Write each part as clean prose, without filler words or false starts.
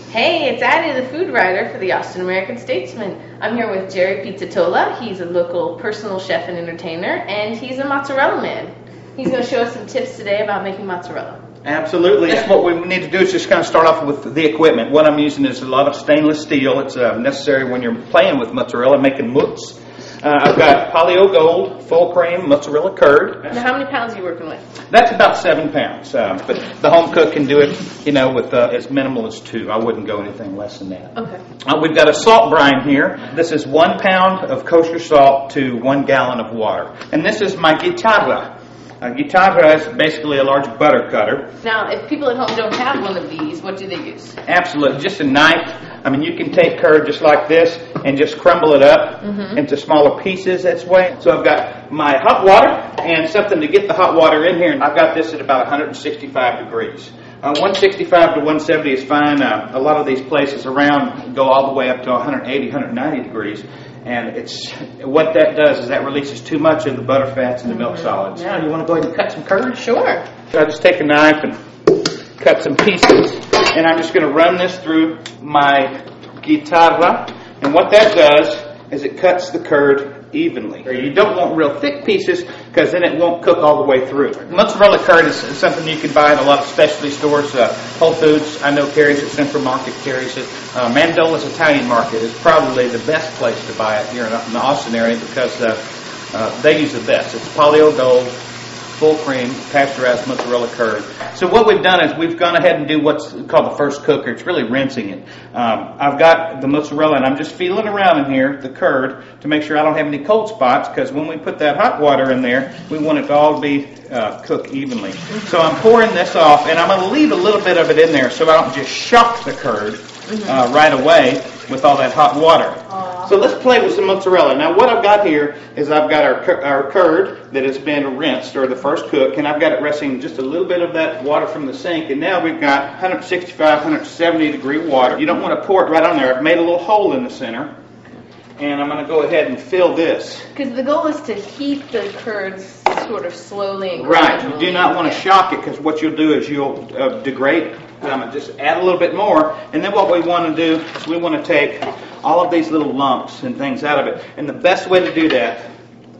Hey, it's Addie, the food writer for the Austin American-Statesman. I'm here with Jerry Pizzitola. He's a local personal chef and entertainer, and he's a mozzarella man. He's going to show us some tips today about making mozzarella. Absolutely. What we need to do is just kind of start off with the equipment. What I'm using is a lot of stainless steel. It's necessary when you're playing with mozzarella, making mozz. I've got polio gold, full cream, mozzarella curd. Now, how many pounds are you working with? That's about 7 pounds. But the home cook can do it, with as minimal as 2. I wouldn't go anything less than that. Okay. We've got a salt brine here. This is 1 pound of kosher salt to 1 gallon of water. And this is my guitarra. Guitarra is basically a large butter cutter. Now, if people at home don't have one of these, what do they use? Absolutely. Just a knife. I mean, you can take curd just like this and just crumble it up into smaller pieces this way. So I've got my hot water and something to get the hot water in here. And I've got this at about 165 degrees. 165 to 170 is fine. A lot of these places around go all the way up to 180, 190 degrees. And what that does is that releases too much of the butter fats and the milk solids. Now, you want to go ahead and cut some curd? Sure. So I just take a knife and cut some pieces. And I'm just going to run this through my guitarra. And what that does is it cuts the curd evenly. You don't want real thick pieces because then it won't cook all the way through. Mozzarella curd is something you can buy at a lot of specialty stores. Whole Foods, I know, carries it. Central Market carries it. Mandola's Italian Market is probably the best place to buy it here in the Austin area because they use the best. It's polio gold, full cream, pasteurized mozzarella curd. So what we've done is we've gone ahead and do what's called the first cooker. It's really rinsing it. I've got the mozzarella and I'm just feeling around in here, the curd, to make sure I don't have any cold spots because when we put that hot water in there, we want it to all be cooked evenly. So I'm pouring this off and I'm going to leave a little bit of it in there so I don't just shock the curd right away with all that hot water. So let's play with some mozzarella. Now what I've got here is I've got our curd that has been rinsed, or the first cook, and I've got it resting just a little bit of that water from the sink, and now we've got 165, 170 degree water. You don't want to pour it right on there. I've made a little hole in the center, and I'm going to go ahead and fill this. Because the goal is to heat the curds sort of slowly and Right. gradually. You do not want to shock it because what you'll do is you'll degrade it. Just add a little bit more, and then what we want to do is we want to take all of these little lumps and things out of it. And the best way to do that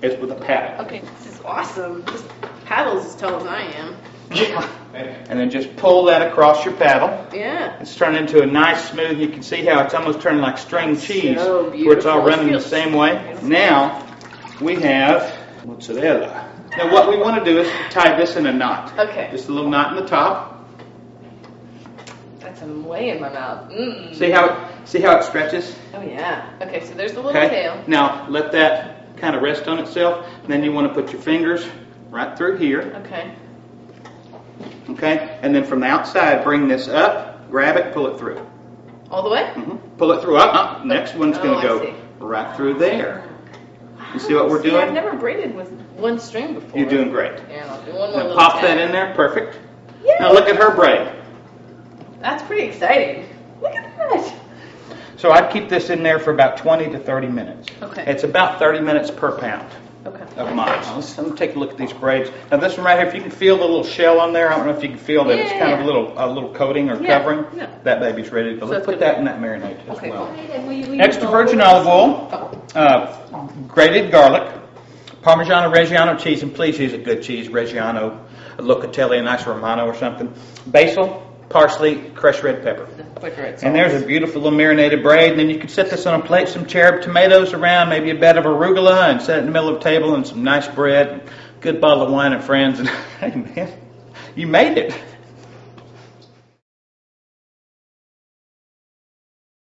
is with a paddle. Okay, this is awesome. This paddle's as tall as I am. Yeah. And then just pull that across your paddle. Yeah. It's turned into a nice smooth, you can see how it's almost turning like string cheese, So where it's all beautiful. running the same way. Beautiful. Now we have mozzarella. Now what we want to do is tie this in a knot. Okay. Just a little knot in the top. That's way in my mouth. See how it stretches? Oh yeah. Okay, so there's the little Okay. tail. Now let that kind of rest on itself. And then you want to put your fingers right through here. Okay. Okay. And then from the outside, bring this up, grab it, pull it through. All the way? Pull it through. Next one's going I to go see. right through there. You see what we're See, doing? I've never braided with one string before. You're doing great. Yeah, I'll do one more Now little pop tap. that in there. Perfect. Yay! Now look at her braid. That's pretty exciting. Look at that. So I'd keep this in there for about 20 to 30 minutes. Okay. It's about 30 minutes per pound Okay. of mozz. Let me take a look at these braids. Now this one right here, if you can feel the little shell on there, I don't know if you can feel that it's kind of a little coating or Yeah, covering. yeah. That baby's ready to go. So Let's it's put good. that in that marinade as Okay. well. And will you Extra virgin olive oil, grated garlic, Parmigiano Reggiano cheese, and please use a good cheese, Reggiano, a Locatelli, a nice Romano or something. Basil, parsley, crushed red pepper. And there's a beautiful little marinated braid. And then you could set this on a plate, some cherub tomatoes around, maybe a bed of arugula, and set it in the middle of the table, and some nice bread, good bottle of wine and friends. And hey man, you made it.